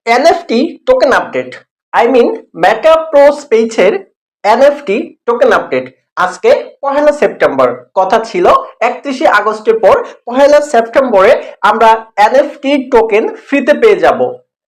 NFT token update, I mean Meta Pro স্পেসের NFT token update. আজকে 1 September, কথা ছিল 31 আগস্টের পর 1 সেপ্টেম্বরে আমরা এনএফটি টোকেন ফ্রিতে পেয়ে যাব।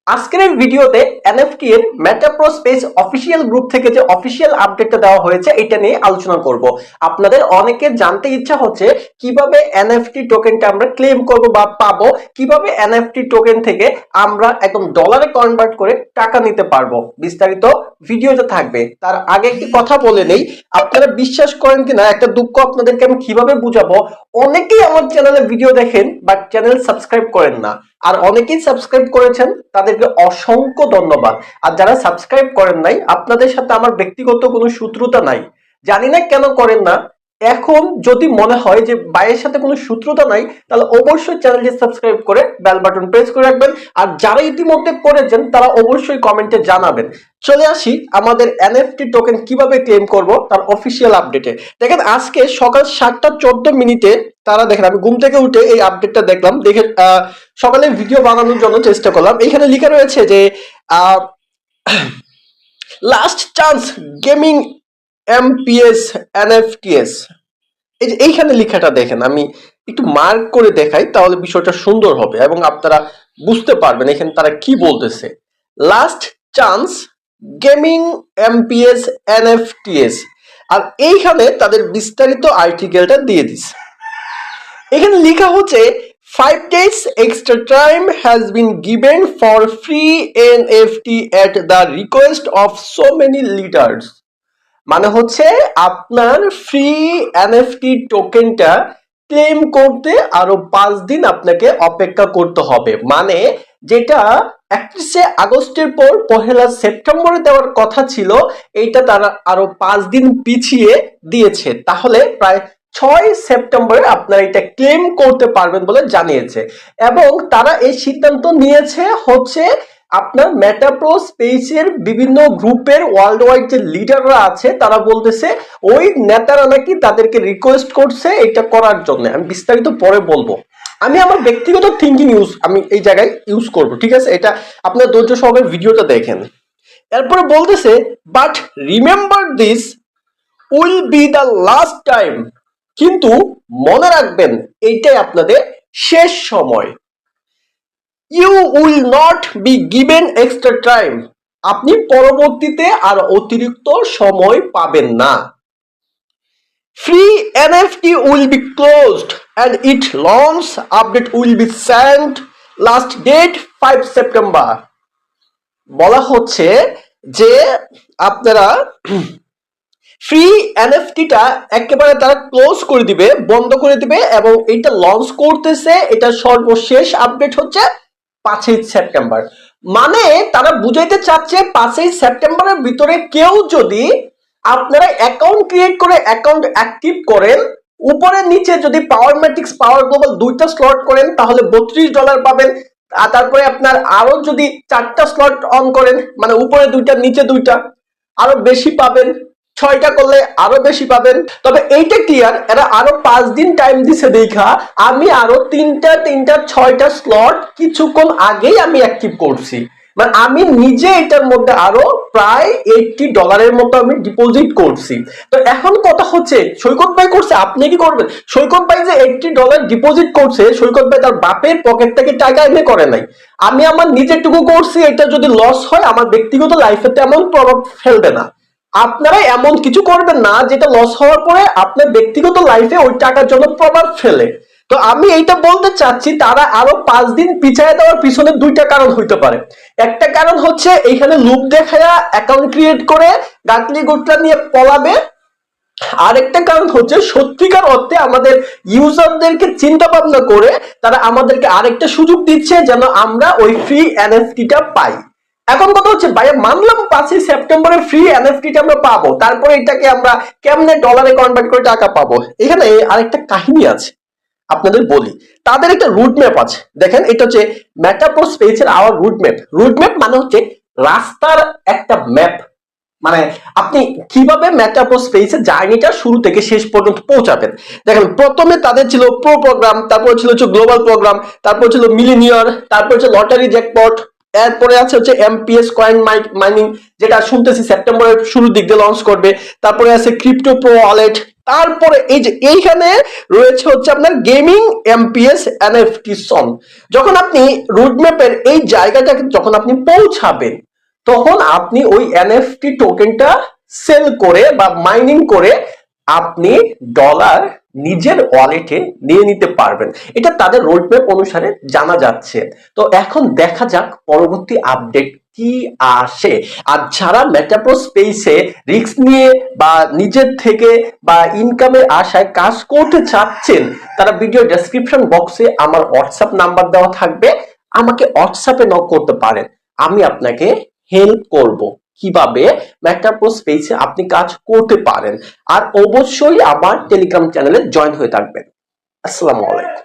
আজকের এই ভিডিওতে এনএফটি এর মেটা প্রো স্পেস অফিসিয়াল গ্রুপ থেকে যে অফিসিয়াল আপডেটটা দেওয়া হয়েছে এটা নিয়ে আলোচনা করব। আপনাদের অনেকের জানতে ইচ্ছা হচ্ছে কিভাবে এনএফটি টোকেনটা আমরা ক্লেম করব বা পাবো, কিভাবে এনএফটি টোকেন থেকে আমরা একদম ডলারে কনভার্ট করে টাকা নিতে পারবো। বিস্তারিত ভিডিওতে থাকবে। তার আগে একটি কথা বলে নেই, আপনারা বিশ্বাস করেন কিনা একটা দুঃখ আপনাদেরকে আমি কিভাবে বুঝাবো। অনেকেই আমার চ্যানেলে ভিডিও দেখেন বাট চ্যানেল সাবস্ক্রাইব করেন না, আর অনেকেই সাবস্ক্রাইব করেছেন, তাদেরকে অসংখ্য ধন্যবাদ। আর যারা সাবস্ক্রাইব করেন নাই, আপনাদের সাথে আমার ব্যক্তিগত কোনো শত্রুতা নাই, জানি না কেন করেন না। এখন যদি মনে হয় যে ভাইয়ের সাথে কোনো শত্রুতা নাই, তাহলে অবশ্যই চ্যানেলটি সাবস্ক্রাইব করে বেল বাটন প্রেস করে রাখবেন। আর যারা ইতিমধ্যে করেছেন তারা অবশ্যই কমেন্টে জানাবেন। চলে আসি আমাদের এনএফটি টোকেন কিভাবে ক্লেম করব তার অফিসিয়াল আপডেটে। দেখেন আজকে সকাল 7টা 14 মিনিটে তারা, দেখেন আমি ঘুম থেকে উঠে এই আপডেটটা দেখলাম, দেখে সকালে ভিডিও বানানোর জন্য চেষ্টা করলাম। এখানে লেখা রয়েছে যে লাস্ট চান্স গেমিং এমপিএস এনএফটিএস। এই যে এইখানে লেখাটা দেখেন, আমি একটু মার্ক করে দেখাই তাহলে বিষয়টা সুন্দর হবে এবং আপনারা বুঝতে পারবেন এখানে তারা কি বলতেছে। লাস্ট চান্স গেমিং এমপিএস এনএফটিএস, আর এইখানে তাদের বিস্তারিত আর্টিকেলটা দিয়ে দিছে। এখানে লেখা হচ্ছে 5 days extra time has been given for free NFT at the request of so many leaders। মানে হচ্ছে আপনার ফ্রি এনএফটি টোকেনটা ক্লেম করতে আরো 5 দিন আপনাকে অপেক্ষা করতে হবে। মানে যেটা 31 আগস্টের পর 1 সেপ্টেম্বরে দেওয়ার কথা ছিল, এইটা তারা আরো 5 দিন পিছিয়ে দিয়েছে। তাহলে প্রায় 6 সেপ্টেম্বরে আপনারা এটা ক্লেম করতে পারবেন বলে জানিয়েছে। এবং তারা এই সিদ্ধান্ত নিয়েছে হচ্ছে আপনার মেটা প্রো স্পেসের বিভিন্ন গ্রুপের ওয়ার্ল্ড ওয়াইড যে লিডাররা আছে তারা বলতেছে ওই নেতারা নাকি তাদেরকে রিকোয়েস্ট করছে এটা করার জন্য। আমি বিস্তারিত পরে বলবো। আমি আমার ব্যক্তিগত থিঙ্কিং আমি এই জায়গায় ইউজ করব, ঠিক আছে? এটা আপনার ধৈর্য সহকারে ভিডিওটা দেখেন। এরপরে বলতেছে but remember this will be the last time. কিন্তু মনে রাখবেন এইটাই আপনাদের শেষ সময়। You will not be given extra time. আপনি পরবর্তীতে আর অতিরিক্ত সময় পাবেন না। Free NFT will be closed and it launch update will be sent last date 5 September. বলা হচ্ছে যে আপনারা ফ্রি এনএফটিটা একেবারে তারা ক্লোজ করে দিবে, বন্ধ করে দিবে, এবং এটা লঞ্চ করতেছে। এটা সর্বশেষ আপডেট হচ্ছে 5 সেপ্টেম্বর। মানে তারা বুঝাইতে চাচ্ছে 5 সেপ্টেম্বরের ভিতরে কেউ যদি আপনারা অ্যাকাউন্ট ক্রিয়েট করে অ্যাকাউন্ট অ্যাক্টিভ করেন, উপরে নিচে যদি পাওয়ার ম্যাট্রিক্স পাওয়ার গ্লোবাল দুইটা স্লট করেন তাহলে $32 পাবেন। আর তারপরে আপনার আরো যদি 4টা স্লট অন করেন, মানে উপরে দুইটা নিচে দুইটা, আরো বেশি পাবেন। 6টা করলে আরো বেশি পাবেন। তবে এইটা ক্লিয়ার, এরা আরো 5 দিন টাইম দিছে দেখা আমি আরো 6টা স্লট কিছুক্ষণ আগেই আমি অ্যাক্টিভ করছি। মানে আমি নিজে এটার মধ্যে আরো প্রায় $80 মতো আমি ডিপোজিট করছি। তো এখন কথা হচ্ছে সৈকত ভাই করছে, আপনি কি করবেন? সৈকত ভাই যে $80 ডিপোজিট করছে, সৈকত ভাই তার বাপের পকেট থেকে টাকা এনে করে নাই। আমি আমার নিজেরটুকু করছি। এটা যদি লস হয় আমার ব্যক্তিগত লাইফে তেমন প্রভাব ফেলবে না। আপনারা এমন কিছু করবেন না যেটা লস হওয়ার পরে আপনার ব্যক্তিগত লাইফে ওই টাকার জন্য প্রভাব ফেলে। তো আমি এইটা বলতে চাচ্ছি তারা আরো 5 দিন পিছায় দেওয়ার পিছনে দুইটা কারণ হইতে পারে। একটা কারণ হচ্ছে এইখানে লুপ দেখায়া অ্যাকাউন্ট ক্রিয়েট করে গাটলি গুটলা নিয়ে পলাবে। আরেকটা কারণ হচ্ছে সত্যিকার অর্থে আমাদের ইউজারদেরকে চিন্তা ভাবনা করে তারা আমাদেরকে আরেকটা সুযোগ দিচ্ছে যেন আমরা ওই ফ্রি এনএফটিটা পাই। এখন কথা হচ্ছে ভাইয়া মানলাম 5 সেপ্টেম্বরে ফ্রি এনএফটিটা আমরা পাবো, তারপরে এটাকে আমরা কেমনে ডলারে কনভার্ট করে টাকা পাবো? এখানে আরেকটা কাহিনী আছে আপনাদের বলি। তাদের একটা রুট ম্যাপ আছে, দেখেন এটা হচ্ছে মেটা প্রো স্পেসের our route map. Route map মানে হচ্ছে রাস্তার একটা ম্যাপ। মানে আপনি কিভাবে মেটা প্রো স্পেসের জার্নিটা শুরু থেকে শেষ পর্যন্ত পৌঁছাবেন। দেখেন প্রথমে তাদের ছিল প্রো প্রোগ্রাম, তারপর ছিল গ্লোবাল প্রোগ্রাম, তারপর ছিল মিলিনিয়ার, তারপর ছিল লটারি জ্যাকপট, এরপরে আছে হচ্ছে এমপিএস কয়েন মাইনিং, যেটা শুনতেছি সেপ্টেম্বরের শুরুর দিক দিয়ে লঞ্চ করবে। তারপরে আছে ক্রিপ্টো প্রো ওয়ালেট। তারপরে এই যে এইখানে রয়েছে হচ্ছে আপনার গেমিং এমপিএস এনএফটি সন। যখন আপনি রুটম্যাপের এই জায়গাটাকে যখন আপনি পৌঁছাবেন, তখন আপনি ওই এনএফটি টোকেনটা সেল করে বা মাইনিং করে আপনি ডলার নিজের ওয়ালেটে নিয়ে নিতে পারবেন। এটা তাদের রোডম্যাপ অনুসারে জানা যাচ্ছে। তো এখন দেখা যাক পরবর্তী আপডেট কি আসে। আর যারা মেটাপ্রো স্পেসে রিস্ক নিয়ে বা নিজের থেকে বা ইনকামের আশায় কাজ করতে চাচ্ছেন, তারা ভিডিও ডেসক্রিপশন বক্সে আমার হোয়াটসঅ্যাপ নাম্বার দেওয়া থাকবে, আমাকে হোয়াটসঅ্যাপে নক করতে পারেন। আমি আপনাকে হেল্প করব কিভাবে মেটাপ্রো স্পেসে আপনি কাজ করতে পারেন। আর অবশ্যই আমার টেলিগ্রাম চ্যানেলে জয়েন হয়ে থাকবেন। আসসালামু আলাইকুম।